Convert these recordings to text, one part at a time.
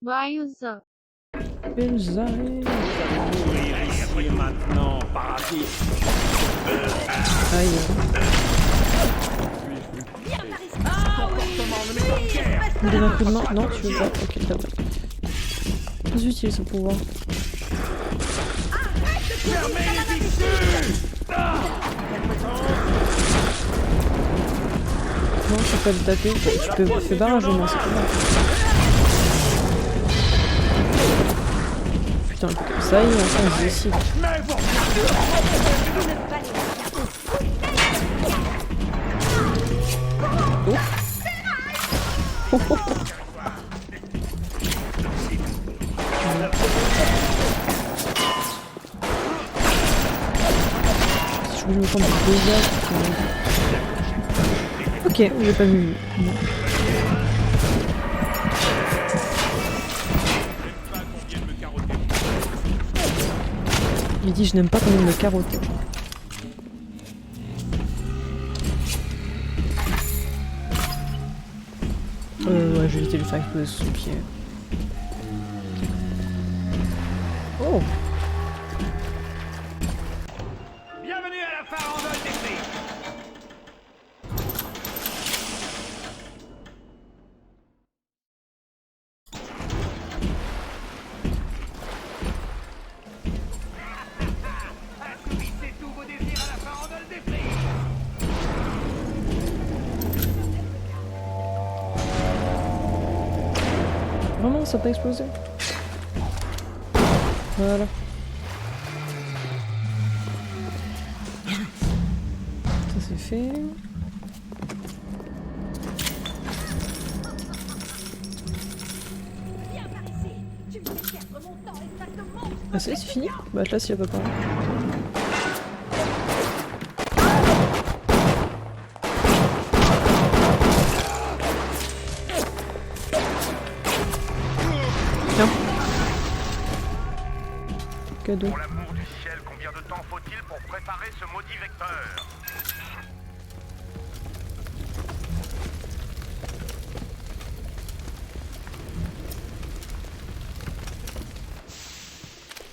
Joyeux. Bullseye. Mourir ici et maintenant, parasite. Aïe. Comportement de mes guerre. Me donne un coup de main. Non, tu veux pas. Ok, très bien. Très utile ce pouvoir. Fermez les issues. Non, je peux pas le taper. Tu peux faire barrage au moins, c'est pas mal. Putain, ça y est, enfin, on se décide. Mais vous Oh. Oh. Je voulais me prendre des dégâts. Ok, j'ai pas vu. Non. Il dit je n'aime pas qu'on me carotter. Ouais, je vais éviter de lui faire exploser sous son pied. Oh! bienvenue à la farandole des prix. Assouvissez tous vos désirs à la farandole des prix. Vraiment, ça n'a pas explosé? Voilà. Ça c'est fait. Ah c'est fini? Bah Atlas il a pas parlé. Tiens. Cadeau. Pour l'amour du ciel, combien de temps faut-il pour préparer ce maudit vecteur?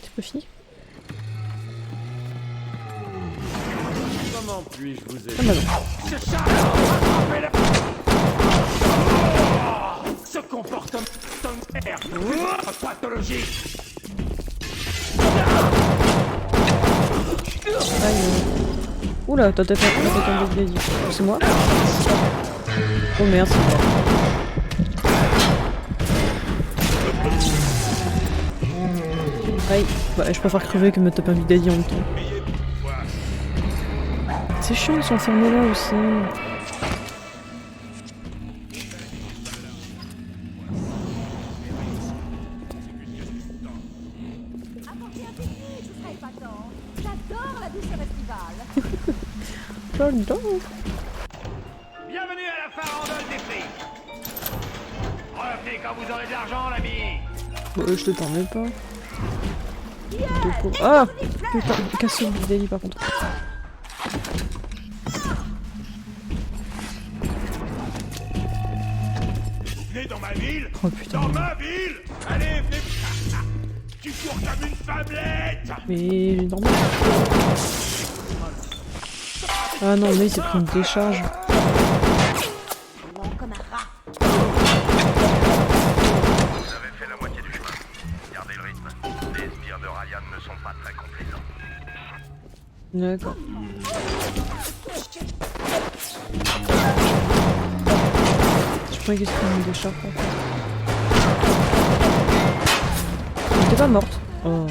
C'est pas fini? Comment puis-je vous aider? Ah bah non. C'est ça! Attrapez la... Ce comportement de merde pathologique! Aïe. Oula, t'as tapé un peu de lady. C'est moi? Oh merde, c'est moi. Aïe. Bah, je préfère crever que me taper un big daddy en même temps. C'est chiant de s'enfermer là aussi. J'adore la douce estivale. J'adore. Bienvenue à la farandole des prix! Revenez quand vous aurez de l'argent, l'ami! Je te permets pas. Ah putain, casse le big daddy par contre. Venez dans ma ville! Oh putain. Dans ma ville! Allez, venez! Tu cours comme une femmelette! Mais normal. Ah non, mais il s'est pris une décharge. Comme un rat. Vous avez fait la moitié du chemin. Gardez le rythme. Les sbires de Ryan ne sont pas très complaisants. D'accord. Je croyais qu'il se prenait une décharge par contre. T'es pas morte. Oh.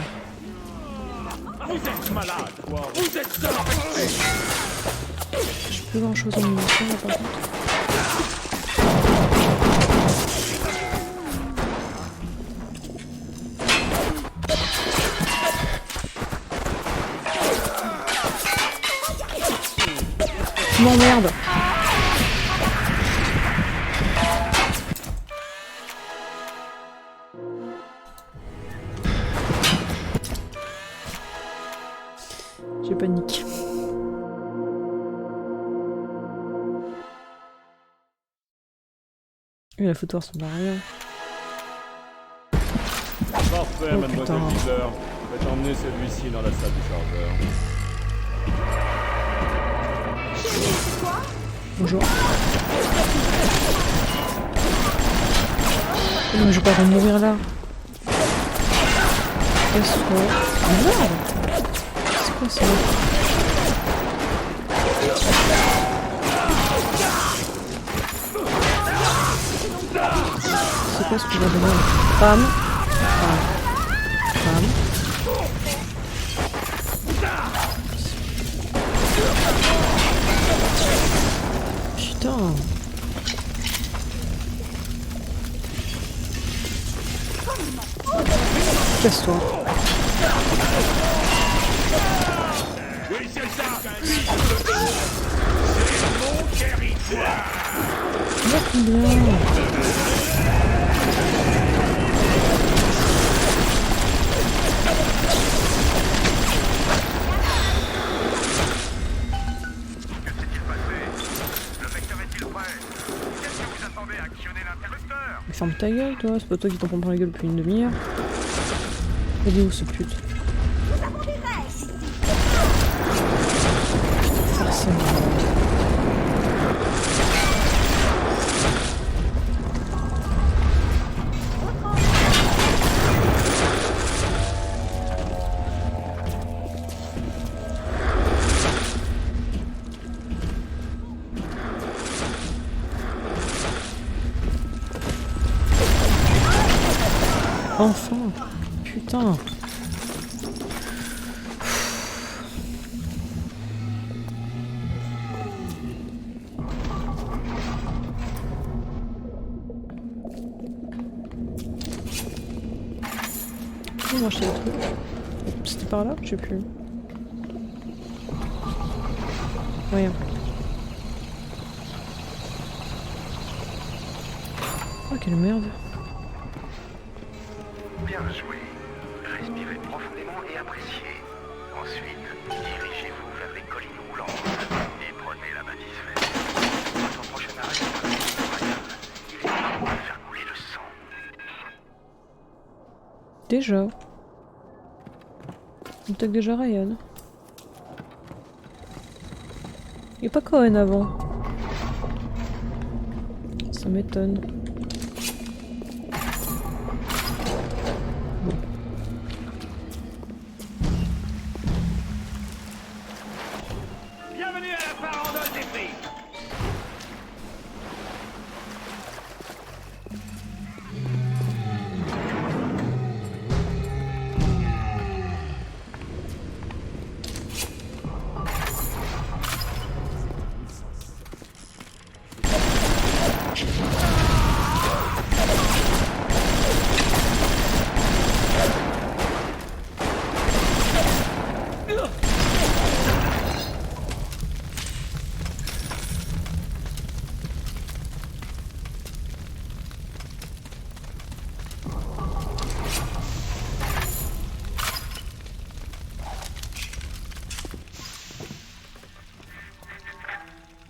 Vous êtes malade, quoi! Vous êtes seul en fait! J'ai plus grand chose en munitions là par contre. Tu m'emmerdes. J'ai paniqué. Et la photo ressemble à rien. Parfait, Oh, mademoiselle putain. Wheeler. Faites emmener celui-ci dans la salle du chargeur. Bonjour. Oh, mais je vais pas mourir là. Qu'est-ce que c'est? Merde. C'est quoi ça? C'est quoi ce pouvoir de merde? Bam. Bam. Bam. Putain. Casse-toi. Oui, c'est ça. C'est mon territoire. Il y a combien? Que s'est-il passé? Le vecteur est-il prêt? Qu'est-ce que vous attendez à actionner l'interrupteur? Mais ferme ta gueule, toi. C'est pas toi qui t'en prends plein la gueule depuis une demi-heure. Il est où ce pute? Nous avons des règles ici. Personne. Enfin! Putain! Comment acheter le truc? C'était par là? Je sais plus. Rien. Oh quelle merde! Bien joué. Respirez profondément et appréciez. Ensuite, dirigez-vous vers les collines roulantes et prenez la bathysphère. Votre prochain arrêt sera Ryan. Il est temps de faire couler le sang. Déjà. On tag déjà Ryan. Il a pas Cohen avant. Ça m'étonne. Bienvenue à la farandole des prix.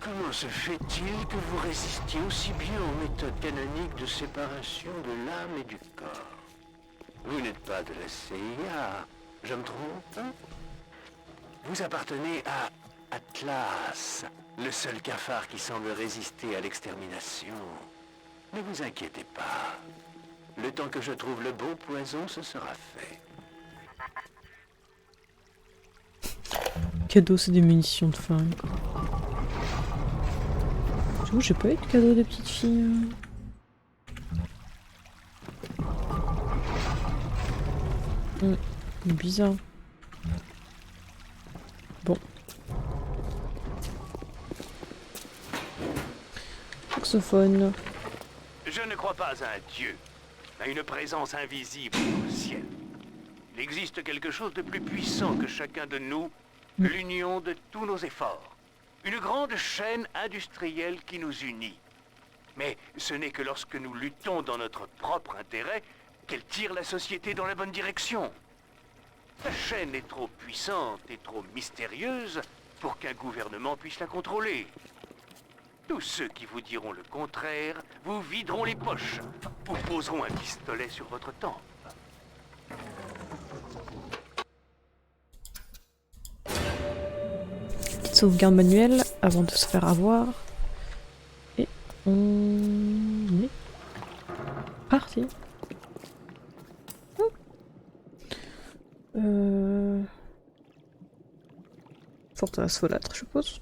Comment se fait-il que vous résistiez aussi bien aux méthodes canoniques de séparation de l'âme et du corps? Vous n'êtes pas de la CIA, je me trompe, hein? Vous appartenez à Atlas, le seul cafard qui semble résister à l'extermination. Ne vous inquiétez pas. Le temps que je trouve le bon poison, ce sera fait. Cadeau, c'est des munitions de flingue. J'avoue, j'ai pas eu de cadeau des petites filles. Bizarre. Bon. Saxophone. Je ne crois pas à un dieu, à une présence invisible au ciel. Il existe quelque chose de plus puissant que chacun de nous, l'union de tous nos efforts. Une grande chaîne industrielle qui nous unit. Mais ce n'est que lorsque nous luttons dans notre propre intérêt qu'elle tire la société dans la bonne direction. La chaîne est trop puissante et trop mystérieuse pour qu'un gouvernement puisse la contrôler. Tous ceux qui vous diront le contraire vous videront les poches, vous poseront un pistolet sur votre tempe. Petite sauvegarde manuelle avant de se faire avoir. Et on est parti. Forteresse folâtre, je suppose.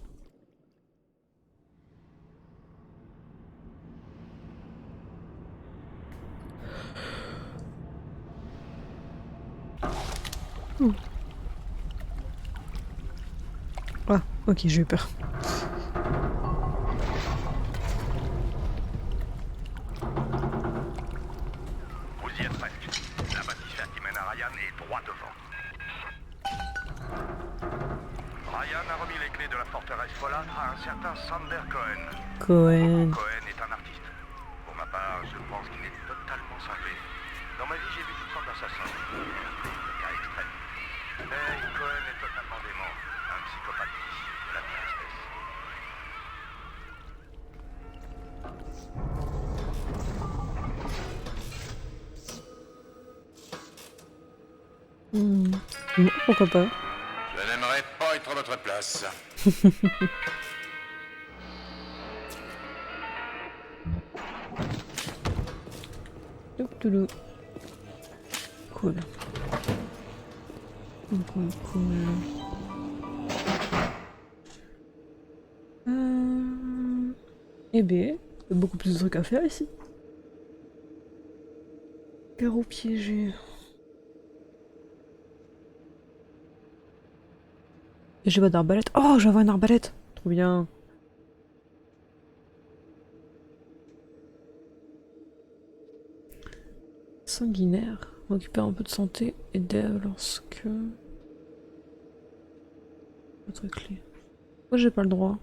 Ah, ok, j'ai eu peur. Vous y êtes presque. La bâtisseur qui mène à Ryan est droit devant. Ryan a remis les clés de la forteresse folâtre à un certain Sander Cohen. Cohen. Cohen est un artiste. Pour ma part, je pense qu'il est totalement cinglé. Dans ma vie, j'ai vu toutes sortes d'assassins. Des cas extrêmes. Mais Cohen est totalement dément. Un psychopathe vicieux de la pire espèce. Non, pourquoi pas. Je n'aimerais pas être à votre place. Toulou. Cool. Cool, cool. Eh bien, il y a beaucoup plus de trucs à faire ici. Carreau piégé. Et j'ai pas d'arbalète. Oh, j'avais un arbalète. Trop bien. Sanguinaire. Récupère un peu de santé et d'air lorsque... Autre clé. Pourquoi j'ai pas le droit?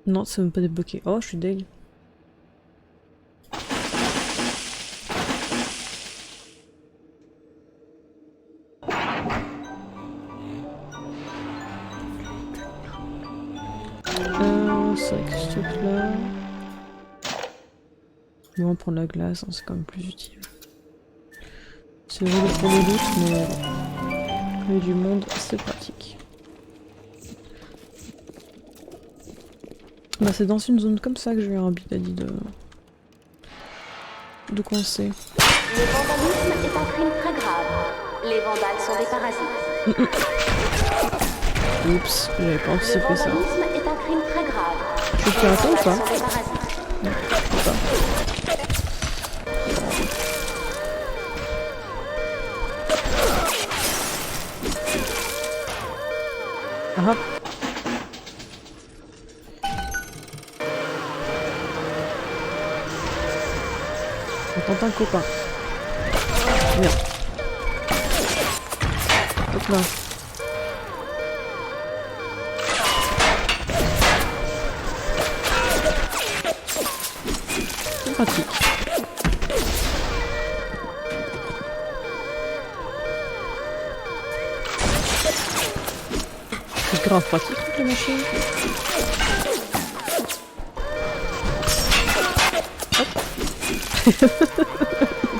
Non, ça veut pas débloquer. Oh, je suis deg. C'est vrai que ce truc là. On va prendre la glace, hein, c'est quand même plus utile. C'est relou pour le loot, mais du monde, c'est pratique. Bah c'est dans une zone comme ça que j'ai eu un bid de coincer. Le vandalisme est un crime très grave. Les vandales sont des parasites. Oups, j'avais pas Le anticipé ça. vandalisme est un crime très grave. Je peux pirater ou pas? Sont des parasites. Non, je peux pas. Ah. On tente un copain. Bien. Hop là. C'est pratique. C'est grave pratique avec la machine.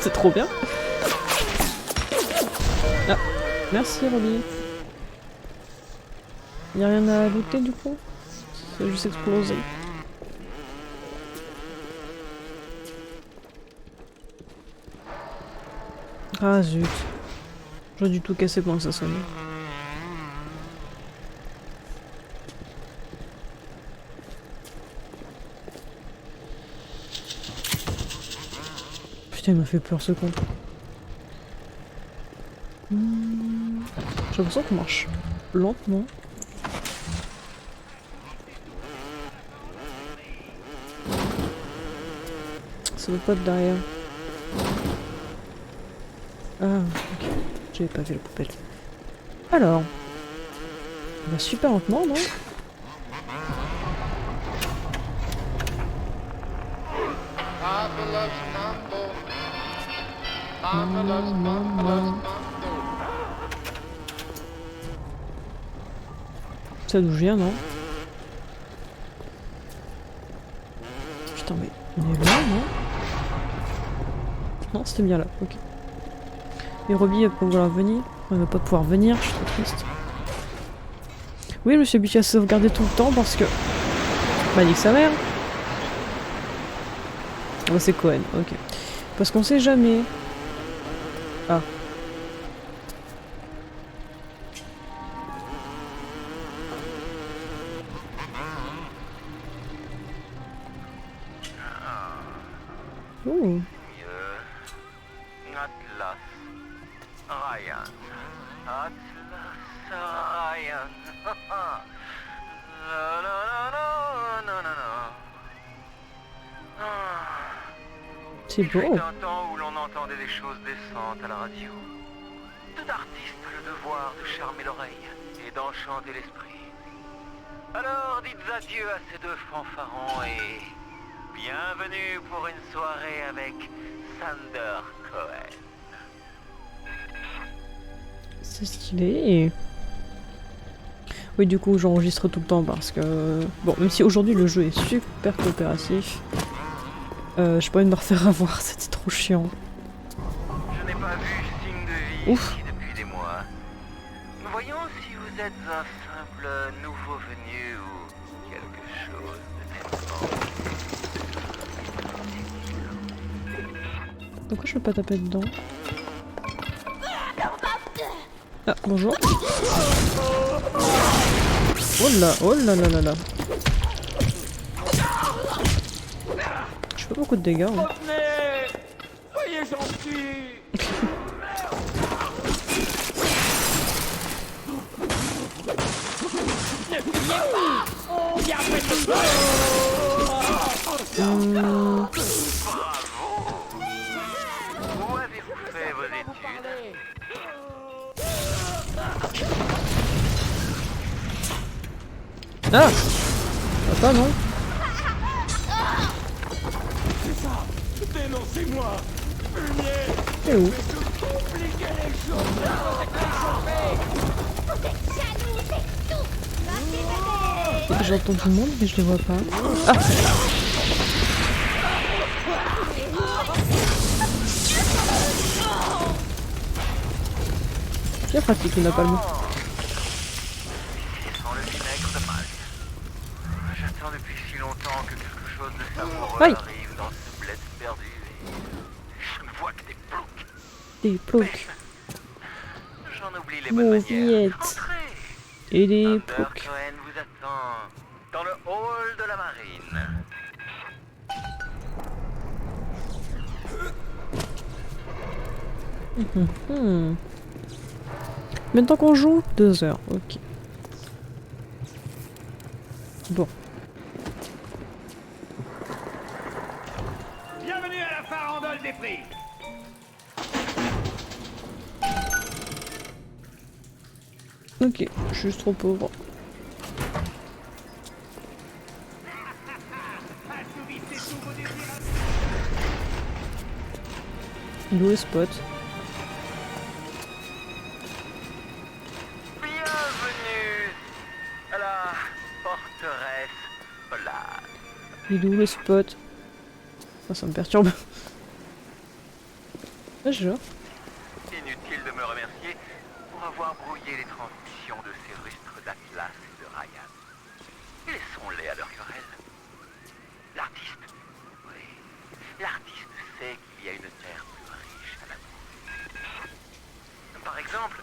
C'est trop bien. Ah, merci Robbie. Y'a rien à looter du coup? C'est juste explosé. Ah zut. J'aurais dû tout casser pendant que ça sonnait. Putain, il m'a fait peur ce con. J'ai l'impression qu'on marche lentement. Ça veut pas être derrière. Ah, ok. J'avais pas vu la poubelle. Alors. On va super lentement, non? Ça d'où je viens, non? Putain, mais on est là, non? Non, c'était bien là, ok. Et Robbie va pas vouloir venir. Elle va pas pouvoir venir, je suis trop triste. Oui, je me suis habitué à sauvegarder tout le temps parce que... Bah, nique sa mère. Oh, c'est Cohen, ok. Parce qu'on sait jamais. Ah. Ouh. Atlas. Ryan. Atlas. Ryan. La, la, la, la, la, la, la. C'est Il fut beau. un temps où l'on entendait des choses décentes à la radio. Tout artiste a le devoir de charmer l'oreille et d'enchanter l'esprit. Alors dites adieu à ces deux fanfarons et bienvenue pour une soirée avec Sander Cohen. C'est stylé. Oui, du coup, j'enregistre tout le temps parce que... Bon, même si aujourd'hui le jeu est super coopératif, j'ai pas envie de me refaire avoir, c'était trop chiant. Je n'ai pas vu signe de vie Ouf. ici depuis des mois. Voyons si vous êtes un simple nouveau venu ou quelque chose de Pourquoi je peux pas taper dedans? Ah, bonjour. Oh là là là là. Je fais pas beaucoup de dégâts. Hein. Soyez gentils. Où avez-vous fait vos études? Ah, pas non. Dénoncez-moi. C'est où? J'entends du monde mais je les vois pas. Ah. Bien pratique le napalm. Sans le vinaigre de Malte. J'attends depuis si longtemps que quelque chose de savoureux Aïe. arrive dans ce bled perdu. Et je ne vois que des ploucs. Des ploucs. J'en oublie les bonnes manières. Mauviette. Entrez. Et des Sander ploucs. Cohen vous attend dans le hall de la marine. Maintenant qu'on joue, 2 heures, ok. Bon. Bienvenue à la farandole des prix. Ok, je suis juste trop pauvre. Il est où le spot? Bienvenue à la forteresse Polade. Il est où le spot? Oh, ça me perturbe. Ah, genre. Inutile de me remercier pour avoir brouillé les transmissions de ces rustres d'Atlas et de Ryan. Laissons-les à leur querelle. L'artiste, oui, l'artiste sait qu'il y a une terre plus riche à l'amour. Par exemple,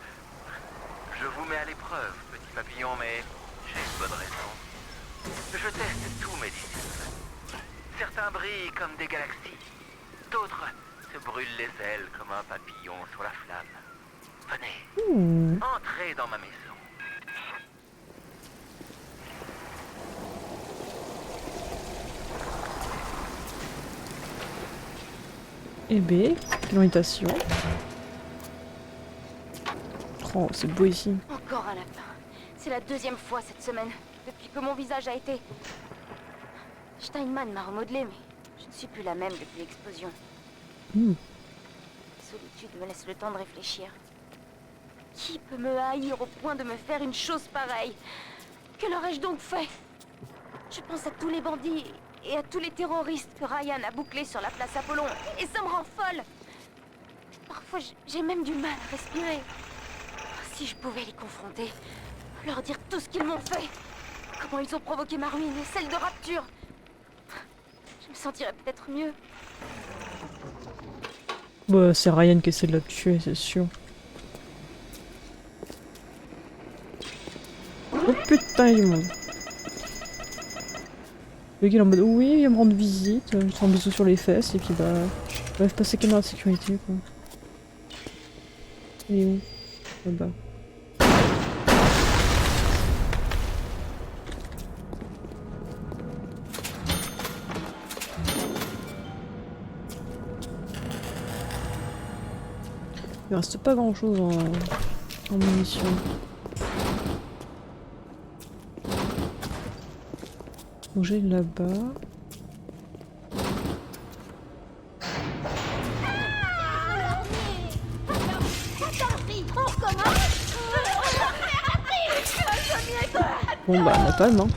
je vous mets à l'épreuve, petit papillon, mais j'ai une bonne raison. Je teste tous mes disciples. Certains brillent comme des galaxies, d'autres se brûlent les ailes comme un papillon sur la flamme. Venez, entrez dans ma maison. Eh ben, quelle invitation. Oh, c'est beau ici. Encore un lapin. C'est la 2e fois cette semaine, depuis que mon visage a été... Steinman m'a remodelé, mais je ne suis plus la même depuis l'explosion. La solitude me laisse le temps de réfléchir. Qui peut me haïr au point de me faire une chose pareille? Que leur ai-je donc fait? Je pense à tous les bandits et à tous les terroristes que Ryan a bouclés sur la place Apollon, et ça me rend folle. Parfois, j'ai même du mal à respirer. Si je pouvais les confronter, leur dire tout ce qu'ils m'ont fait, comment ils ont provoqué ma ruine et celle de Rapture, je me sentirais peut-être mieux. Bah, c'est Ryan qui essaie de la tuer, c'est sûr. Oh putain, il est monde. Le gars il est en mode oui, il va me rendre visite, je fais un bisou sur les fesses et puis bah. Bref, passer caméra de sécurité quoi. Il est où? Là-bas. Il reste pas grand chose en munitions. Bouger là-bas. Bon bah, napalm hein.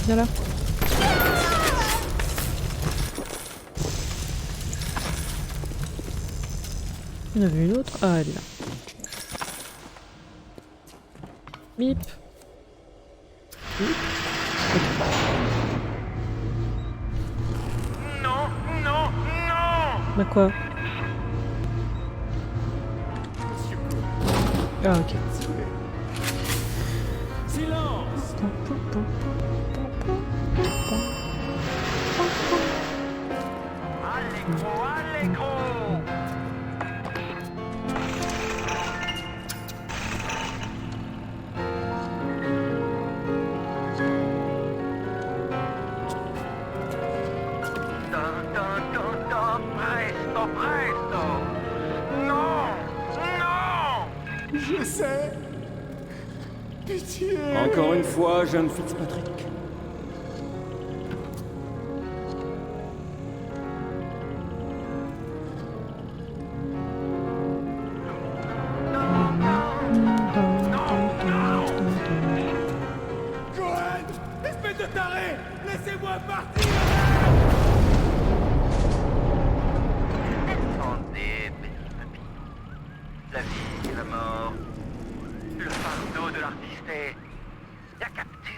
Viens là. Il y en avait une autre. Ah, elle est là. Bip. Bip. Non, non, non! Bah quoi? Ah ok. Silence! Allegro, allegro! Presto, presto! Non! Non! Je sais. Pitié. Encore une fois, jeune Fitzpatrick. Cohen! Espèce de taré! Laissez-moi partir! Attendez, petit papillon. La vie et la mort. Le fardeau de l'artiste est la capture.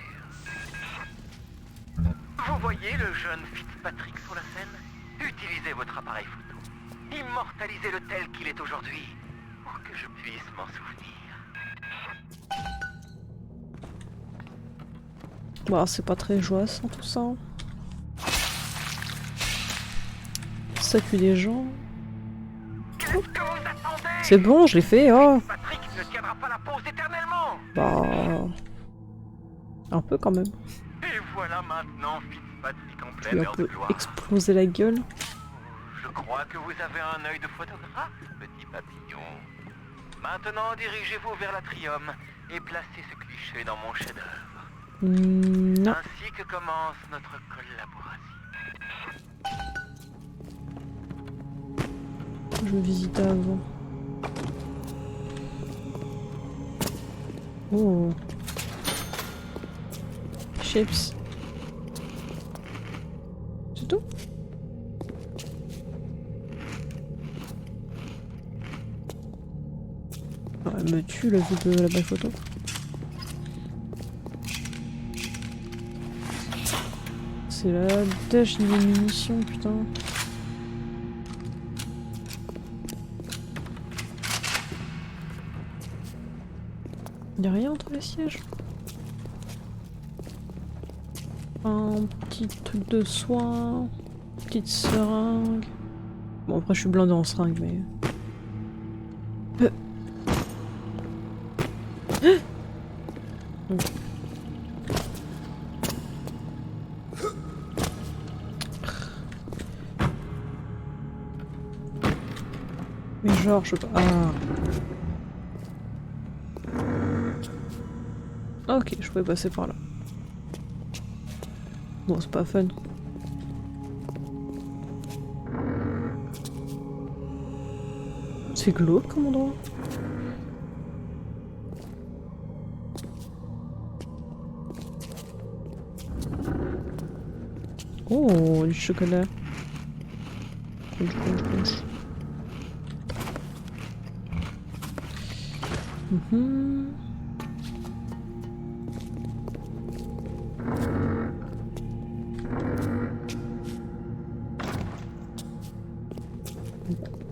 Vous voyez le jeune Fitzpatrick sur la scène? Utilisez votre appareil photo. Immortalisez-le tel qu'il est aujourd'hui, pour que je puisse m'en souvenir. Bon, c'est pas très joyeux tout ça. Ça tue des gens. Qu'est-ce que vous attendez? C'est bon, je l'ai fait, oh! Patrick ne tiendra pas la pause éternellement. Bah. Un peu quand même. Et voilà maintenant Fitzpatrick en Tu pleine lui as heure un de peu gloire. explosé la gueule. Je crois que vous avez un œil de photographe, petit papillon. Maintenant, dirigez-vous vers l'atrium et placez ce cliché dans mon chef-d'œuvre. Non. Ainsi que commence notre collaboration. Je vais visiter avant. Oh. Chips. C'est tout? Ah, elle me tue la vue de la belle photo. C'est la dèche niveau munitions, putain. Y'a rien entre les sièges. Un petit truc de soin, petite seringue. Bon après je suis blindé en seringue mais... Mais genre je peux... Ah. Ah, ok, je pouvais passer par là. Bon, c'est pas fun. C'est glauque comme endroit. Oh, du chocolat. Crunch, crunch, crunch.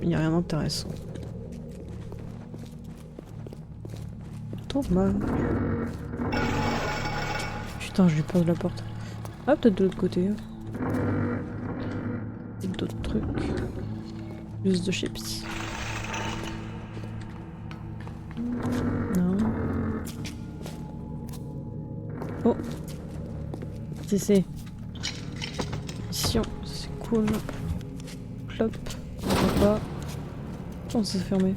Il n'y a rien d'intéressant. Dommage. Putain, je lui pose la porte. Ah, peut-être de l'autre côté. D'autres trucs. Juste de chips. Non. Oh. C'est mission, c'est cool. Clope. Pas. Oh, c'est fermé.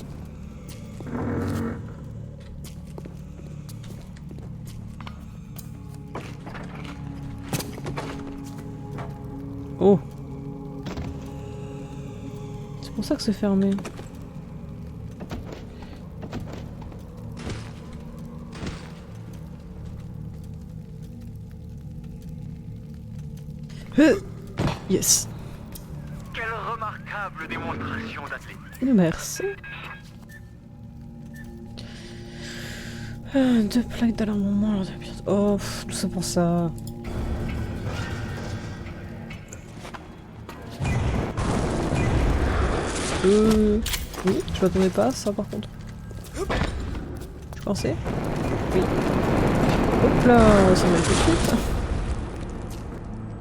Oh. C'est pour ça que c'est fermé. Yes. Quelle remarquable démonstration d'athlétisme. Merci. Deux plaques d'alarmement. Oh, tout ça pour ça. Oui, je m'attendais pas à ça par contre. Je pensais. Oui. Hop là, on va s'en mettre tout de suite.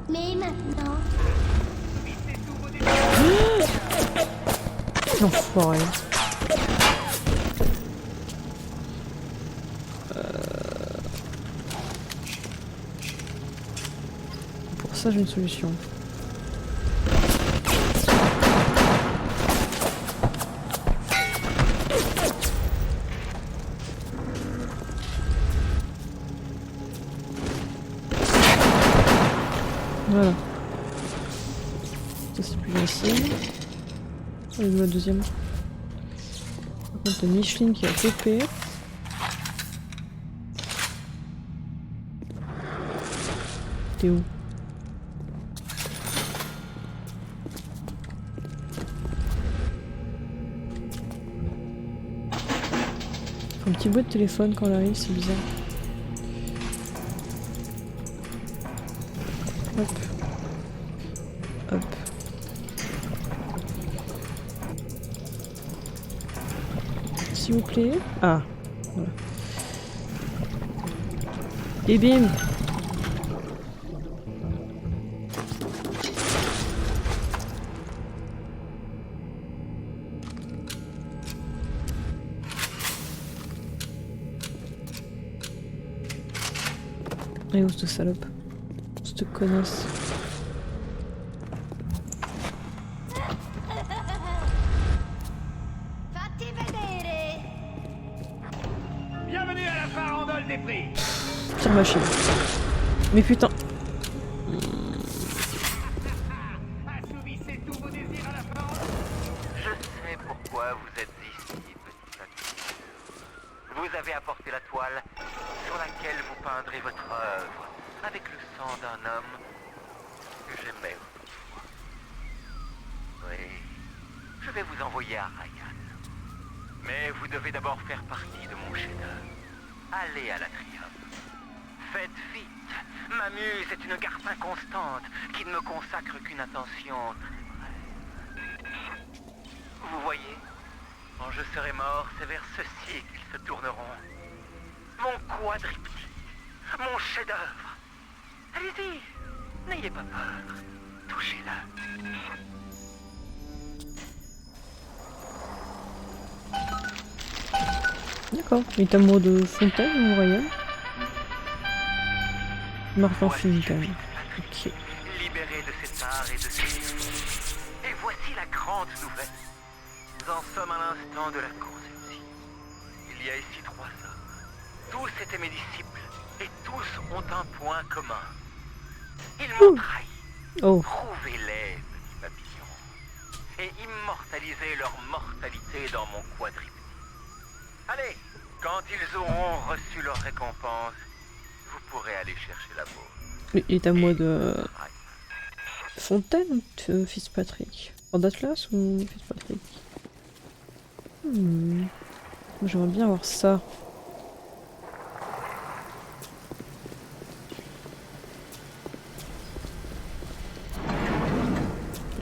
Mais maintenant... L'enfoiré. Pour ça j'ai une solution. Voilà. Ça c'est plus facile. Et la deuxième. Par contre t'as Micheline qui a popé. T'es où? Un petit bout de téléphone quand elle arrive, c'est bizarre. Hop. Hop. S'il vous plaît. Ah. Voilà. Et bim. Et où cette salope? Cette connasse. Bienvenue à la farandole des prix. Pire machine. Mais putain. Assouvissez tous vos désirs à la farandole. Je sais pourquoi vous êtes ici, petit papy. Vous avez apporté la toile sur laquelle vous peindrez votre œuvre avec le sang d'un homme que j'aimais autrefois. Oui, je vais vous envoyer à Ryan. Mais vous devez d'abord faire partie de mon chef-d'œuvre. Allez à l'Atrium. Faites vite. Ma muse est une garce inconstante qui ne me consacre qu'une attention très brève. Vous voyez, quand je serai mort, c'est vers ceci qu'ils se tourneront. Mon quadriptyque, mon chef-d'œuvre. Allez-y, n'ayez pas peur. Touchez-le. D'accord. Il est amoureux de Fontaine ou Royal? Martin Fontaine. Ok. Libéré de ses tares et de ses vices. Et voici la grande nouvelle. Nous en sommes à l'instant de la conception. Il y a ici 3 hommes. Tous étaient mes disciples. Et tous ont un point commun. Ils m'ont trahi. Oh. Prouvez-les, petits papillons. Et immortalisez leur mortalité dans mon quadriptyque. Allez, quand ils auront reçu leur récompense, vous pourrez aller chercher la vôtre. Mais il est à moi de... Fontaine ou de Fitzpatrick? d'Atlas ou Fitzpatrick? J'aimerais bien avoir ça.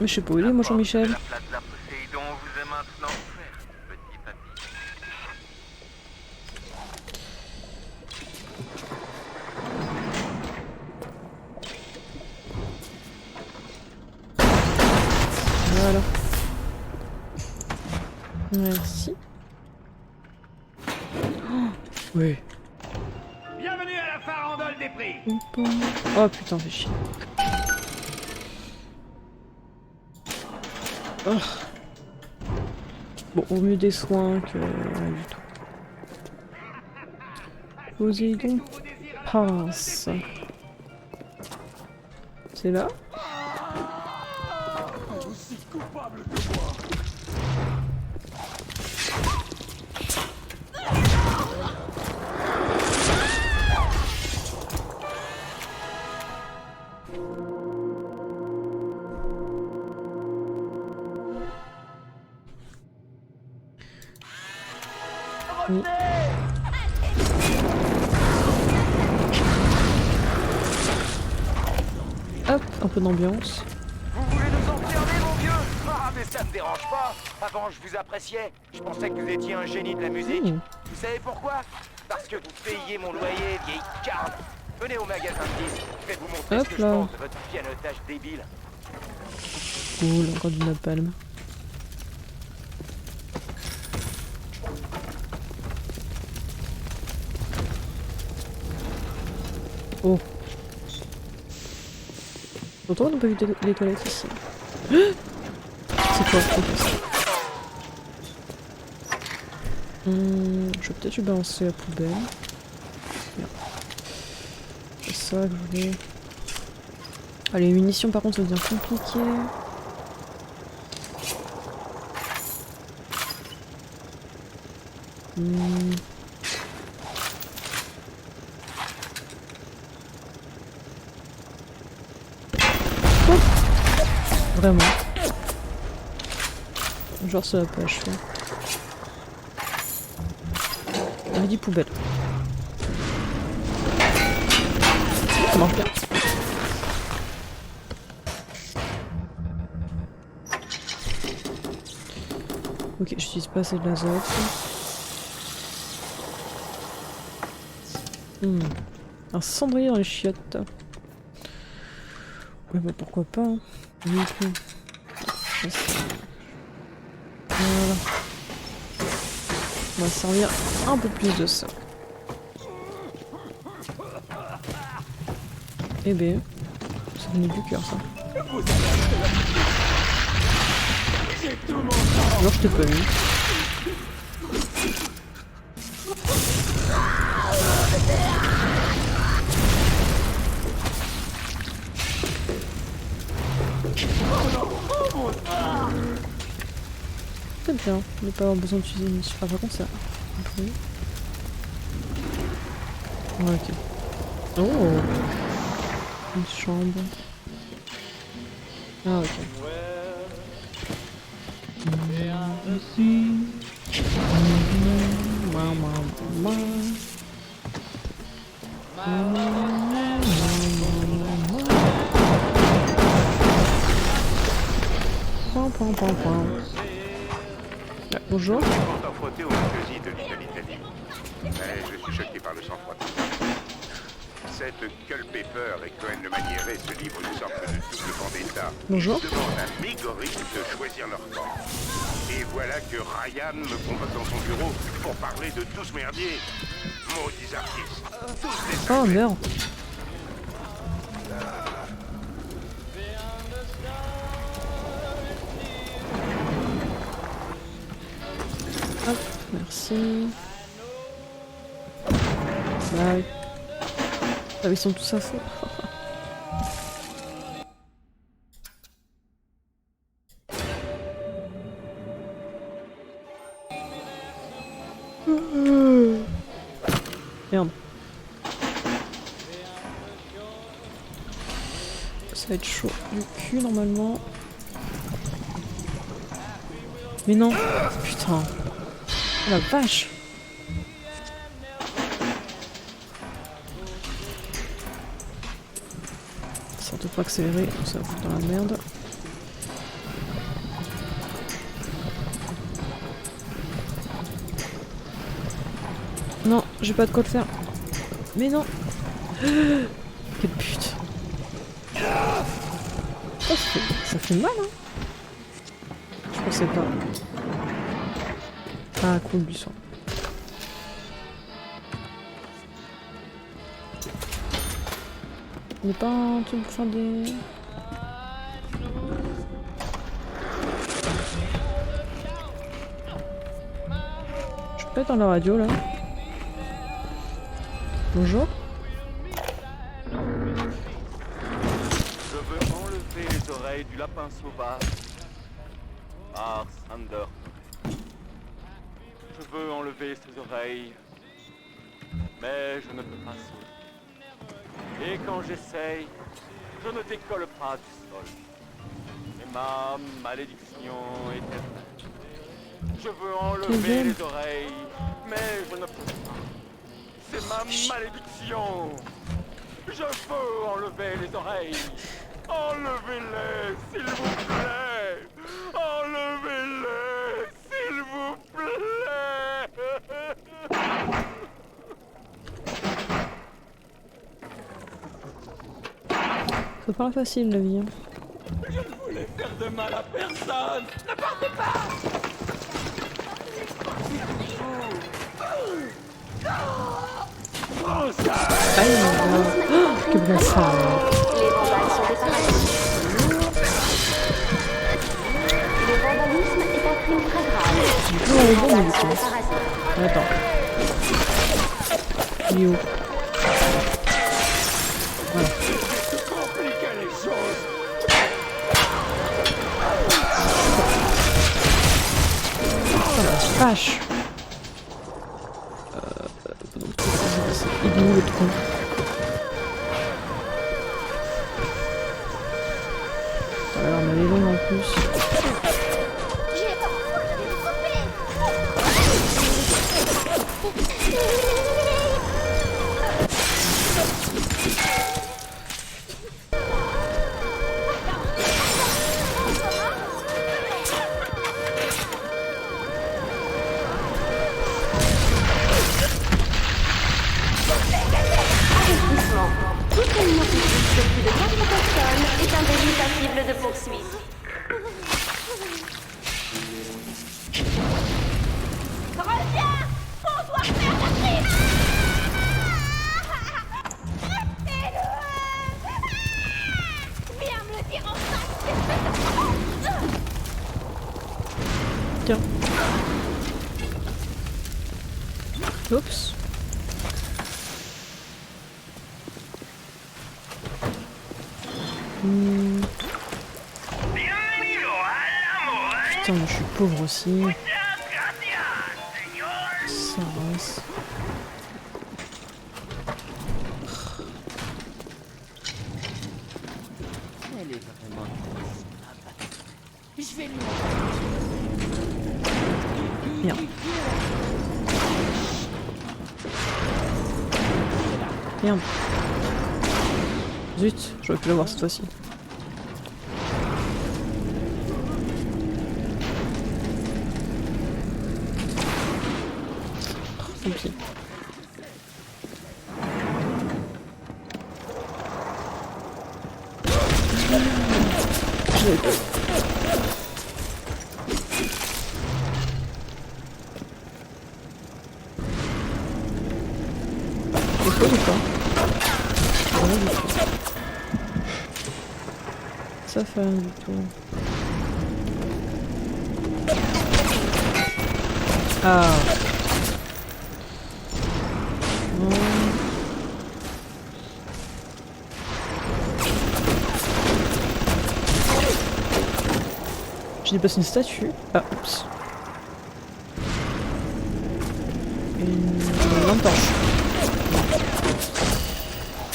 Mais je sais pas où il est, moi Jean-Michel. La Plaza Poséidon vous est maintenant ouverte, petit papy. Voilà. Merci. Oh, oui. Bienvenue à la farandole des prix. Oh putain, fais chier. Oh. Bon, au mieux des soins que rien du tout. Poséidon passe. C'est là? Aussi coupable que moi. Oui. Hop, un peu d'ambiance. Vous voulez nous enfermer, mon vieux? Ah, mais ça me dérange pas. Avant, je vous appréciais. Je pensais que vous étiez un génie de la musique. Vous savez pourquoi? Parce que vous payiez mon loyer, vieille carne. Venez au magasin de disques. Je vais vous montrer Hop ce que là. je pense de votre pianotage débile. Cool, encore du napalm. Oh. Pourtant on n'a pas vu les toilettes ici. C'est quoi? Je vais peut-être lui balancer la poubelle. Merde. C'est ça que je voulais. Ah, les munitions par contre ça devient compliqué. Vraiment. Genre ça va pas achever. On dit poubelle. Ça marche bien. Ok, j'utilise pas assez de l'azote. Un cendrier dans les chiottes. Ouais bah pourquoi pas hein. Voilà. On va servir un peu plus de ça. Eh ben, ça venait du cœur ça. Alors je t'ai pas vu. C'est bien de ne pas avoir besoin d'utiliser une mission. Ah, par contre, ça. Ouais, ok. Oh! Une chambre. Ah, ok. Bonjour. Je suis content frotté aux muqueusies de l'Italie. Mais je suis choqué par le sang-froid. Cette Culpepper et Cohen le Maniéré se livrent une sorte de double vendetta. Bonjour. Ils demandent à mes gorilles de choisir leur camp. Et voilà que Ryan me convoque dans son bureau pour parler de tout ce merdier. Maudits artistes. Tous des Oh merde. Hop, merci. Bye. Ah, ils sont tous à fond. Merde. Ça va être chaud du cul normalement. Mais non. Putain. Oh la vache. Surtout pas accélérer, ça va foutre dans la merde. Non, j'ai pas de quoi le faire. Mais non. Quelle pute. Oh, ça fait mal, hein. Je pensais pas. Ah, cool du sang. Il n'y a pas un truc pour faire des... Je peux être dans la radio là. Bonjour. Je veux enlever les oreilles du lapin sauvage. Par Sander. Je veux enlever ses oreilles. Mais je ne peux pas sauter. Et quand j'essaye, je ne décolle pas du sol. C'est ma malédiction éternelle. Je veux enlever les oreilles, mais je ne peux pas. C'est ma malédiction. Je veux enlever les oreilles. Enlevez-les, s'il vous plaît. Enlevez-les, s'il vous plaît. C'est pas facile la vie. Hein. Je ne voulais faire de mal à personne. Ne partez pas. Aïe, que bien ça. Les vandales sont débarrassés. Le vandalisme est un crime très grave. Oh, Les bon, vandales du sont coup. débarrassés. Attends. Il est où? Voilà. Compliquez les choses. Oh la vache. Il est où le trou? Alors on a les longs en plus. Toute réunion publique de plus de 4 personnes est un délit passible de poursuite. Reviens! On doit faire la crime! Viens me le dire en face! Tiens. Oups. Putain, mais je suis pauvre aussi. Ça reste. Elle est vraiment... Je vais lui... Bien. Merde. Zut, j'aurais pu l'avoir cette fois-ci. Tant pis. Je l'ai pas. C'est quoi ou pas? Rien du tout. Ça fait rien du tout. Ah. Non. J'ai déplacé une statue. Ah, oups. Une lampe torche.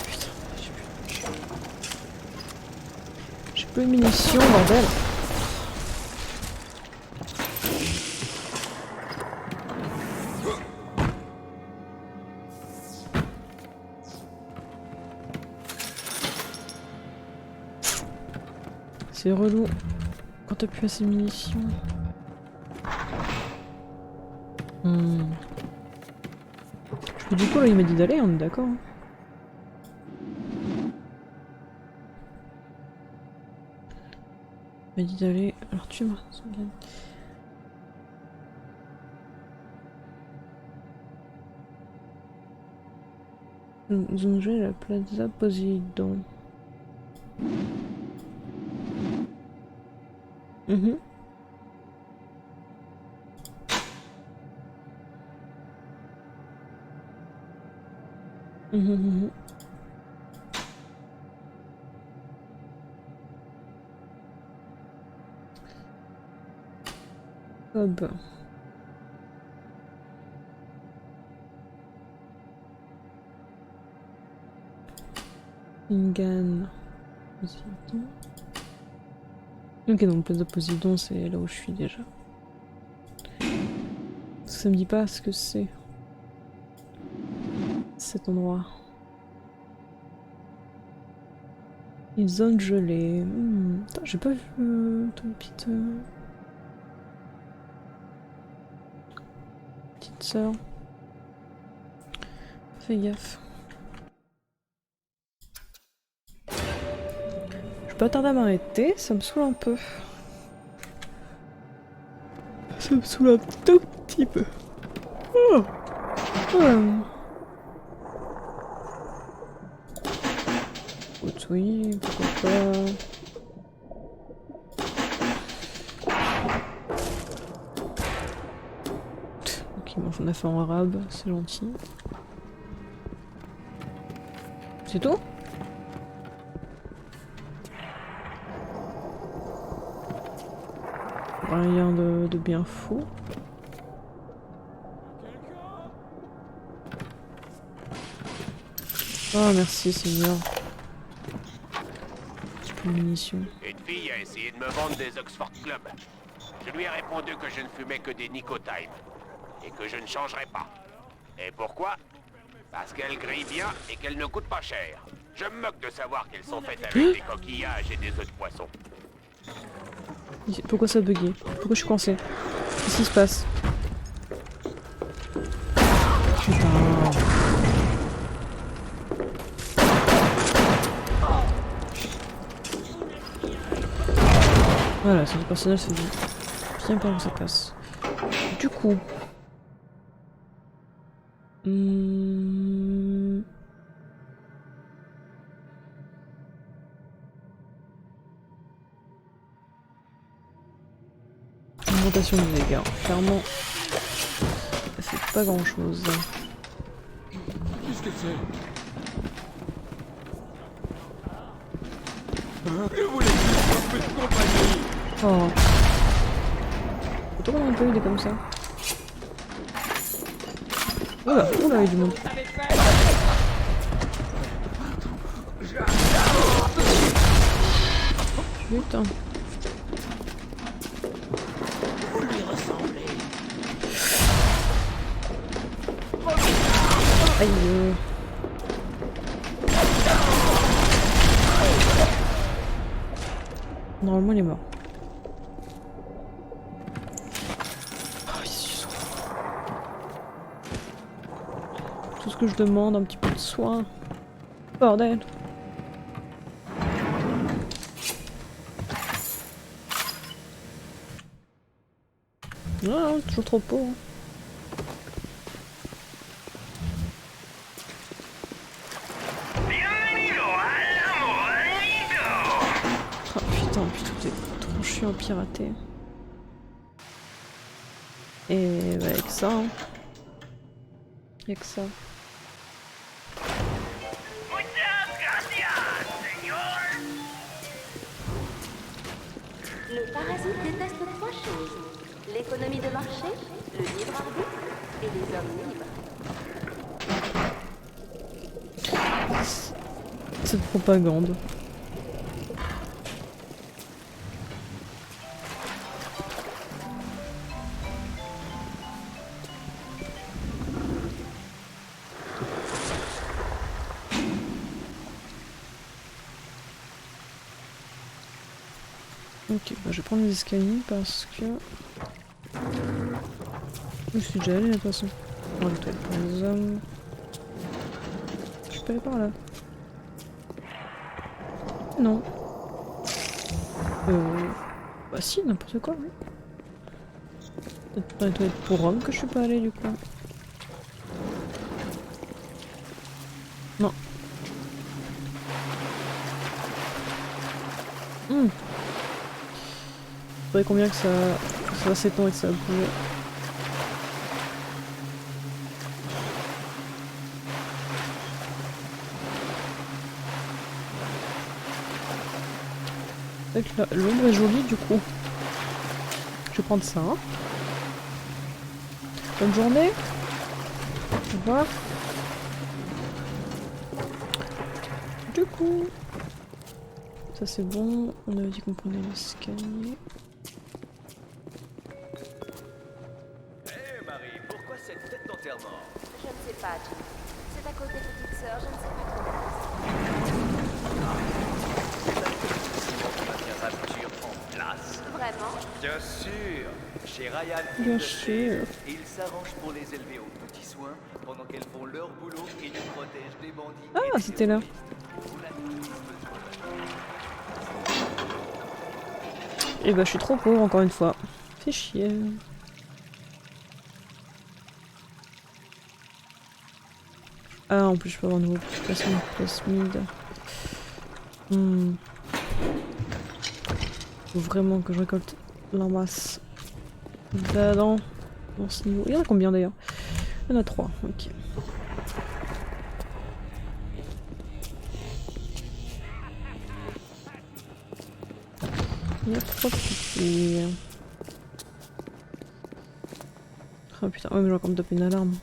Putain, j'ai plus de munitions, bordel. C'est relou quand t'as plus assez de munitions. Du coup là il m'a dit d'aller, on est d'accord. Il m'a dit d'aller. Alors tu m'as. Nous allons jouer à la Plaza Poséidon. Hop. Ingan. Poséidon. Ok, donc Plaza Poséidon, c'est là où je suis déjà. Ça me dit pas ce que c'est. Cet endroit. Une zone gelée. Attends, j'ai pas vu ton petite sœur. Fais gaffe. Je vais pas tarder à m'arrêter, ça me saoule un peu. Ça me saoule un tout petit peu. Oh. Oui, pourquoi pas. Ok, il mange un affaire en arabe, c'est gentil. C'est tout? Rien de bien fou. Oh merci Seigneur. Plus de munitions. Une fille a essayé de me vendre des Oxford Club. Je lui ai répondu que je ne fumais que des Nicotime. Et que je ne changerais pas. Et pourquoi? Parce qu'elles grillent bien et qu'elles ne coûtent pas cher. Je me moque de savoir qu'elles sont faites avec des coquillages et des œufs de poisson. Pourquoi ça a bugué? Pourquoi je suis coincé? Qu'est-ce qui se passe? Putain. Voilà, c'est le personnage, c'est bien par où ça passe. Du coup... Augmentation de dégâts. Clairement, ça fait pas grand chose. Qu'est-ce que c'est? Je voulais juste un peu de compagnie. Oh. Pourquoi on a pas eu des comme ça? Oula, oula, il y a du monde. Putain. Aïe. Normalement, il est mort. Oh, tout ce que je demande, un petit peu de soin. Bordel. Non, toujours trop pauvre. Oh putain, tout est trop chiant à pirater. Et bah avec ça, hein. Avec ça. Le parasite déteste trois choses. L'économie de marché, le libre arbitre et les hommes libres. Cette propagande. Ok, bah je vais prendre les escaliers parce que... Je suis déjà allée de toute façon. On va peut-être pour les hommes. Je peux aller par là. Non. Bah si, n'importe quoi, oui. Peut-être pas les toilettes pour hommes que je suis pas allée du coup. Non. Faudrait combien que ça va s'étendre et que ça va bouger. C'est vrai que l'ombre est jolie du coup. Je vais prendre ça. Hein. Bonne journée. Au revoir. Du coup... Ça c'est bon. On avait dit qu'on prenait l'escalier. Hé Marie, pourquoi cette tête d'enterrement? Je ne sais pas, Jim. C'est à cause des petites sœurs, je ne sais pas trop. Rapture en place. Vraiment? Bien sûr. Chez Ryan, Bien il sûr. et ils s'arrangent pour les élever aux petits soins pendant qu'elles font leur boulot et nous protègent des bandits. Ah, c'était là. Et bah je suis trop pauvre encore une fois. Fais chier. Ah en plus je peux avoir un nouveau plasmide. Faut vraiment que je récolte la masse. Là dans ce niveau. Il y en a combien d'ailleurs? Il y en a 3, ok. Il y a 3 petits. Oh putain, ouais mais j'ai encore me taper une alarme.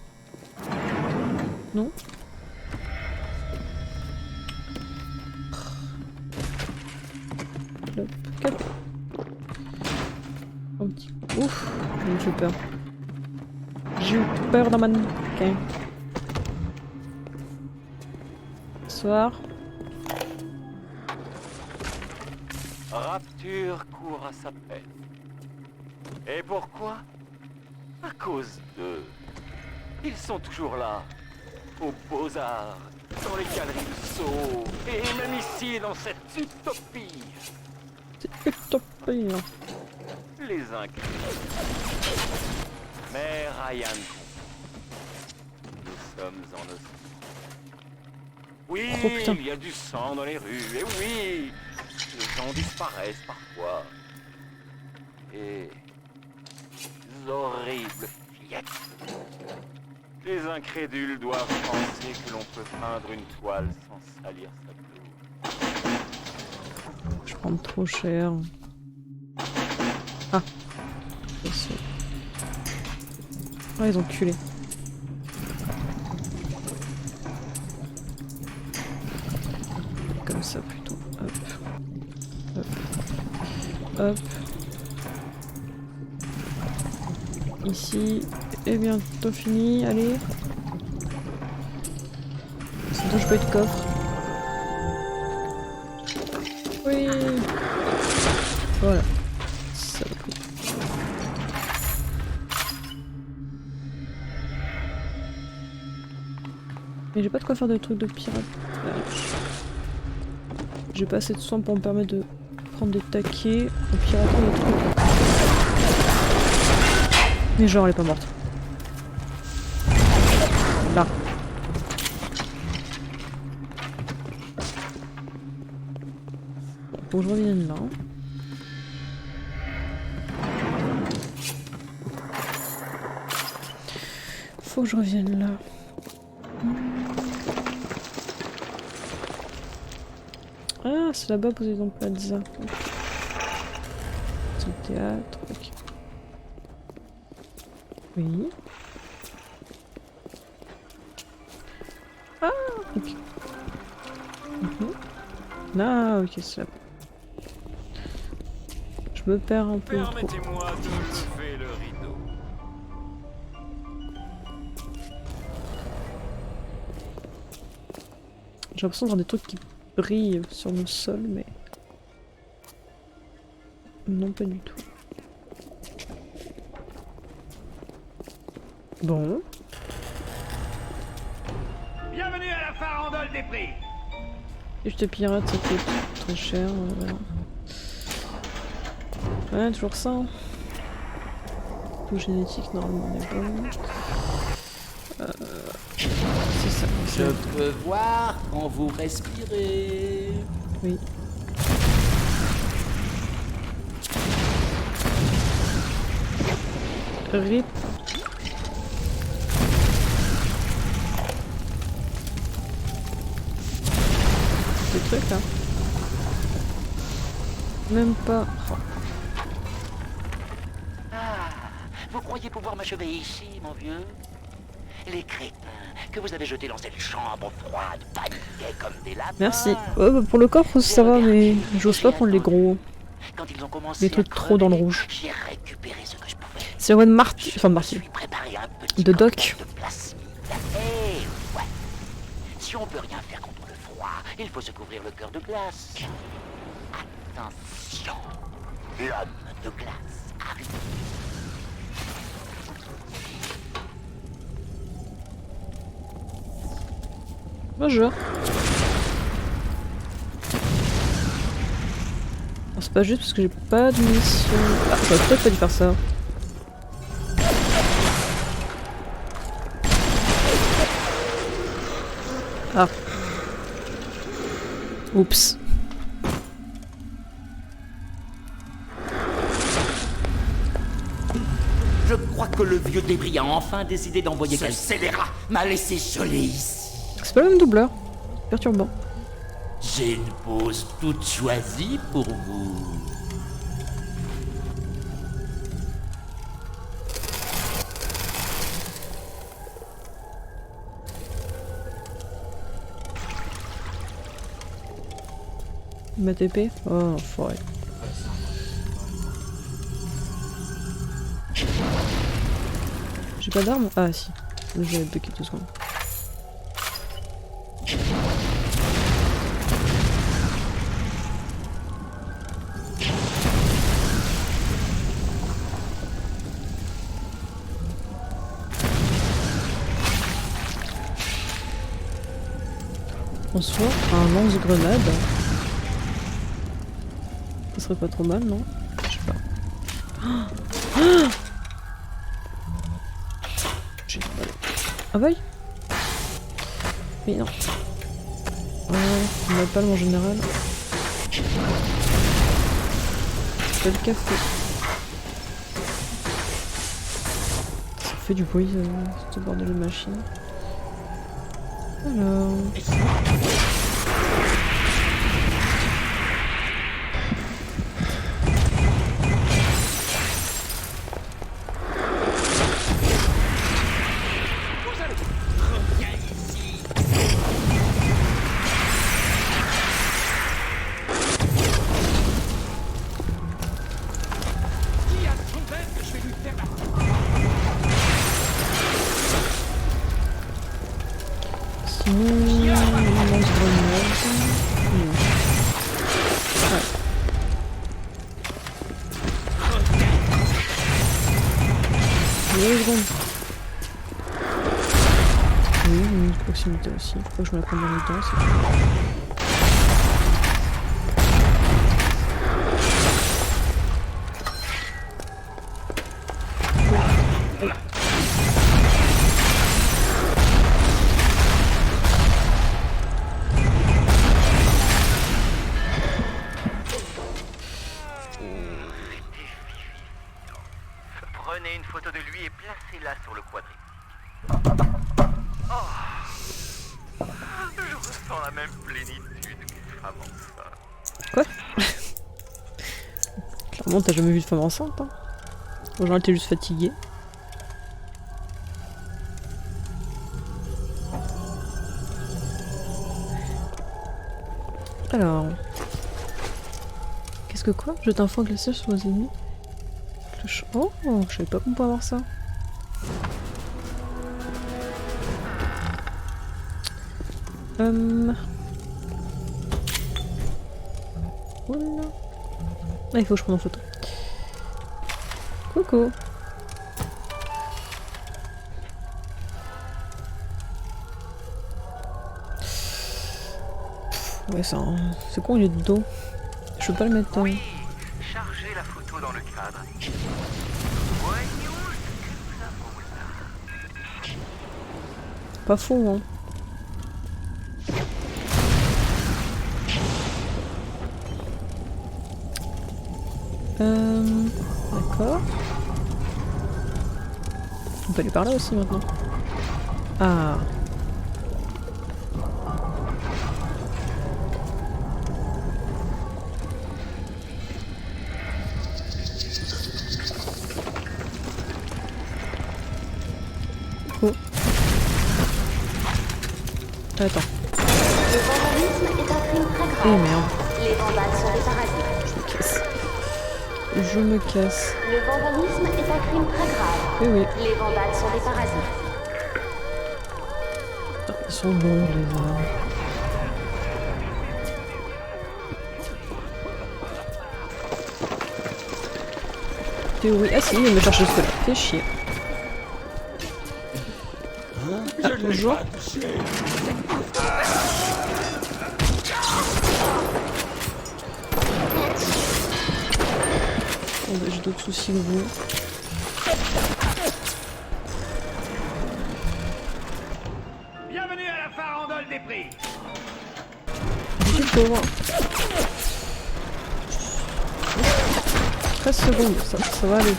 Non? Hop, cap. Un petit... Ouf, j'ai eu peur. J'ai eu peur dans ma nuque. Ok. Bonsoir. Rapture court à sa peine. Et pourquoi? À cause d'eux. Ils sont toujours là, aux Beaux-Arts, dans les galeries de Sceaux, et même ici, dans cette utopie. C'est utopie. Les incrédules. Mais Ryan comprend. Nous sommes en océan. Oui, Oh, putain. il y a du sang dans les rues, et oui, les gens disparaissent parfois. Et... horribles fillettes. Les incrédules doivent penser que l'on peut peindre une toile sans salir sa peau. Je prends trop cher. Ah. Je sais. Ah, ils ont culé. Comme ça plutôt. Hop. Hop. Hop. Ici. Et bientôt fini. Allez. C'est touche pas eu de coffre. Oui. Voilà. Saloperie. Mais j'ai pas de quoi faire de trucs de piratage. J'ai pas assez de soins pour me permettre de prendre des taquets en piratant des trucs. Mais genre elle est pas morte. Là. Faut que je revienne là. Faut que je revienne là. Ah, c'est là-bas Poséidon Plaza. théâtre. Ok. Oui. Ah, ok. Ah, ok, c'est là. Je me perds un peu. Permettez-moi de lever le rideau. J'ai l'impression de voir des trucs qui brillent sur le sol, mais... Non, pas du tout. Bon. Bienvenue à la farandole des prix. Et je te pirate, ça coûte très cher. Ouais, toujours ça. Hein. Tout génétique, normalement, on est bon. C'est ça. Je peux voir quand vous respirez. Oui. RIP. Des trucs là. Même pas. Oh. Ah, vous croyez pouvoir m'achever ici, mon vieux? Les crétins que vous avez jetés dans cette chambre froide paniquaient comme des lapins. Merci. Ouais, bah pour le coffre, ça va, mais j'ose pas prendre les gros. Quand ils ont commencé Les trucs trop dans le rouge. j'ai récupéré ce que je pouvais. C'est One Marty. Enfin, Marty. De Doc. Et ouais. Si on peut rien faire contre le froid, il faut se couvrir le cœur de glace. Attention, l'homme de glace arrive. Bonjour. Oh, c'est pas juste parce que j'ai pas de mission. Ah, j'aurais peut-être pas dû faire ça. Ah. Oups. Je crois que le vieux débris a enfin décidé d'envoyer quelqu'un. Ce scélérat m'a laissé geler ici. C'est pas le même doubleur. Perturbant. J'ai une pause toute choisie pour vous. Ma TP? Oh, forêt. J'ai pas d'arme? Ah si. J'avais bloqué 2 secondes. En soi, un lance-grenade. Ça serait pas trop mal, non? Je sais pas. Ah, j'ai mal. Ah oui? Mais non. On n'a pas en général. C'est le café. Ça fait du bruit, ce bordel de machine. Alors... Oui, une proximité aussi. Faut que je me la prenne dans les dents, c'est tout. Prenez une photo de lui et placez-la sur le quadrille. Oh, je ressens la même plénitude qu'une femme enceinte. Quoi? Comment t'as jamais vu de femme enceinte hein? En général t'es juste fatiguée. Alors... Qu'est-ce que quoi? Jette un foin glacial sur vos ennemis. Oh, je savais pas qu'on pouvait avoir ça. Voilà. Ah, il faut que je prenne en photo. Coucou. Ouais, c'est con, il est de dos. Je peux pas le mettre dans... Oui, chargez la photo dans le cadre. Voyons ce que nous avons là. Pas faux, hein. D'accord. On peut aller par là aussi maintenant. Ah. Oh. Attends. Le vandalisme est un crime très grave. Eh merde. Les vandales sont des parasites. Je me casse. Je me casse. Le vandalisme est un crime très grave. Eh oui. Les vandales sont des parasites. Ah, ils sont bons les armes. Théorie. Ah si, il me cherche jusque là. Fais chier. Ah, bonjour. Bon, bah, j'ai d'autres soucis que vous. Bienvenue à la farandole des prix. Je suis pauvre. 13 secondes, ça va aller.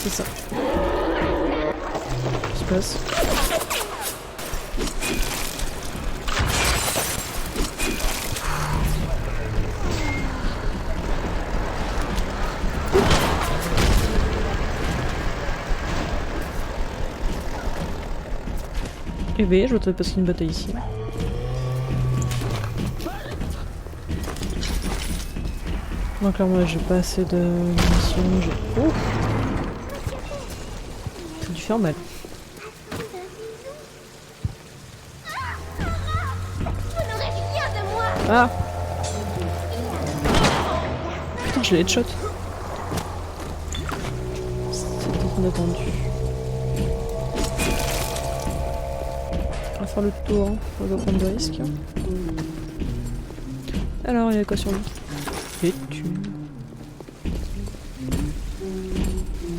C'est ça. Qu'est-ce qui se passe? Eh bien, je vais te passer une bataille ici. Moi, clairement, j'ai pas assez de munitions. J'ai... Ouf! Ça a dû faire mal. Ah! Putain, je l'ai headshot. C'était inattendu. On va faire le tour, hein. On va prendre de risques. Alors, il y a quoi sur lui? Et tu...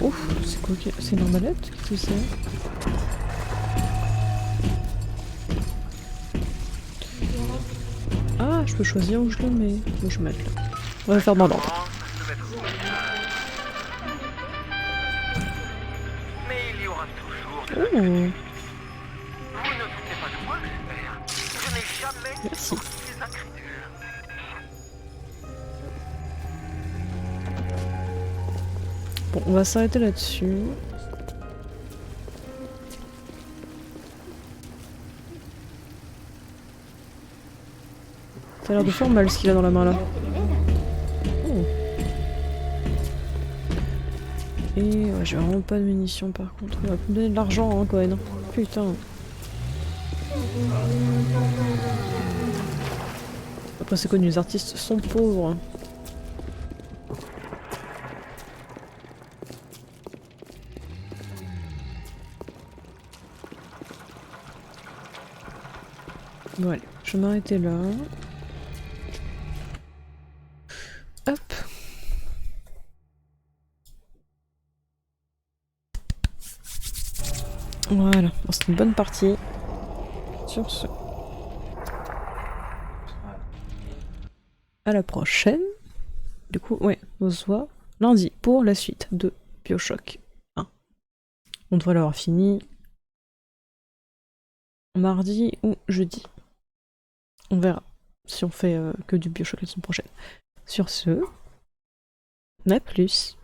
Ouf, c'est quoi? C'est une arbalète? Qu'est-ce que c'est? Ah, je peux choisir où je le mets. Où je mets là. On va faire dans l'ordre. Mais il y aura toujours de Oh, Vous ne doutez pas de moi, j'espère. Je n'ai jamais merci. ces incrédules. Bon, on va s'arrêter là-dessus. Ça a l'air de faire mal ce qu'il a dans la main là. Oh. Et ouais, j'ai vraiment pas de munitions par contre. Il va me donner de l'argent, hein, Cohen. Putain. Après, c'est connu, les artistes sont pauvres. Bon, allez, je vais m'arrêter là. Hop. Voilà, bon, c'est une bonne partie. Sur ce. À la prochaine. Du coup, ouais, on se voit lundi pour la suite de BioShock 1. On devrait l'avoir fini mardi ou jeudi. On verra. si on fait que du Bioshock la semaine prochaine. Sur ce, à plus.